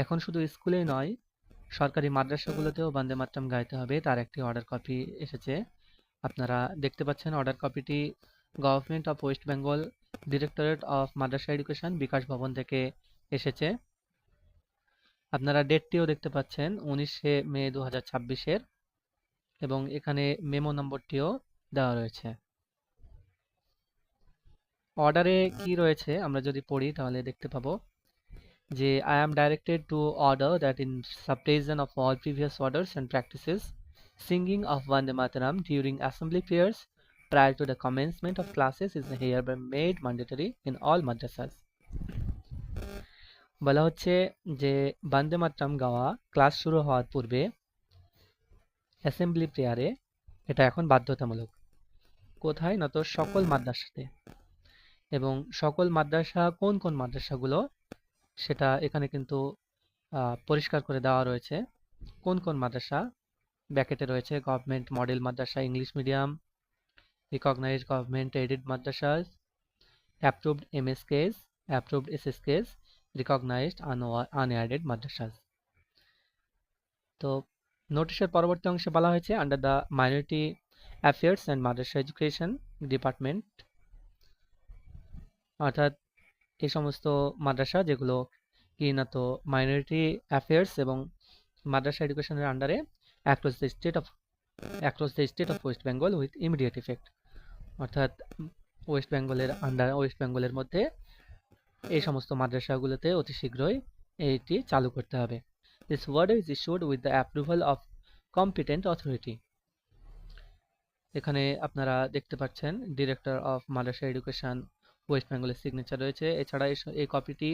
এখন শুধু স্কুলেই নয়, সরকারি মাদ্রাসাগুলোতেও বন্দে মাতরম গাইতে হবে, তার একটি অর্ডার কপি এসেছে। আপনারা দেখতে পাচ্ছেন অর্ডার কপিটি government of West Bengal directorate of Madrasa education Bikash Bhavan থেকে এসেছে। আপনারা ডেটটিও দেখতে পাচ্ছেন 19শে মে 2026-এর, এবং এখানে মেমো নম্বরটিও দেওয়া রয়েছে। অর্ডারে কি রয়েছে আমরা যদি পড়ি তাহলে দেখতে পাবো যে I am directed to order that in subtraction of all previous orders and practices, singing of Vande Mataram during assembly prayers prior to the commencement of classes is hereby made mandatory in all madrasas. বলা হচ্ছে যে বন্দে মাতরম গাওয়া class শুরু হওয়ার পূর্বে assembly প্রেয়ারে এটা এখন বাধ্যতামূলক। কোথায় না তো সকল মাদ্রাসাতে। এবং সকল মাদ্রাসা কোন কোন মাদ্রাসাগুলো সেটা এখানে কিন্তু পরিষ্কার করে দেওয়া রয়েছে। কোন কোন মাদ্রাসা ব্র্যাকেটে রয়েছে: government model madrasah English medium, recognised government aided madrasahs, approved MSKs, approved SSKs, recognised unaided madrasahs. তো নোটিশের পরবর্তী অংশে বলা হয়েছে under the minority affairs and madrasah education department, অর্থাৎ এই সমস্ত মাদ্রাসা যেগুলো কি না তো মাইনরিটি অ্যাফেয়ার্স এবং মাদ্রাসা এডুকেশনের আন্ডারে across the state of West Bengal with immediate effect, অর্থাৎ ওয়েস্ট বেঙ্গলের মধ্যে এই সমস্ত মাদ্রাসাগুলোতে অতি শীঘ্রই এইটি চালু করতে হবে। This order is issued with the approval of competent authority. এখানে আপনারা দেখতে পাচ্ছেন director of Madrasa education West বেঙ্গলের সিগনেচার রয়েছে। এছাড়া এই কপিটি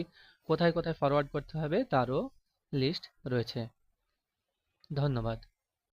কোথায় কোথায় ফরওয়ার্ড করতে হবে তারও লিস্ট রয়েছে। ধন্যবাদ।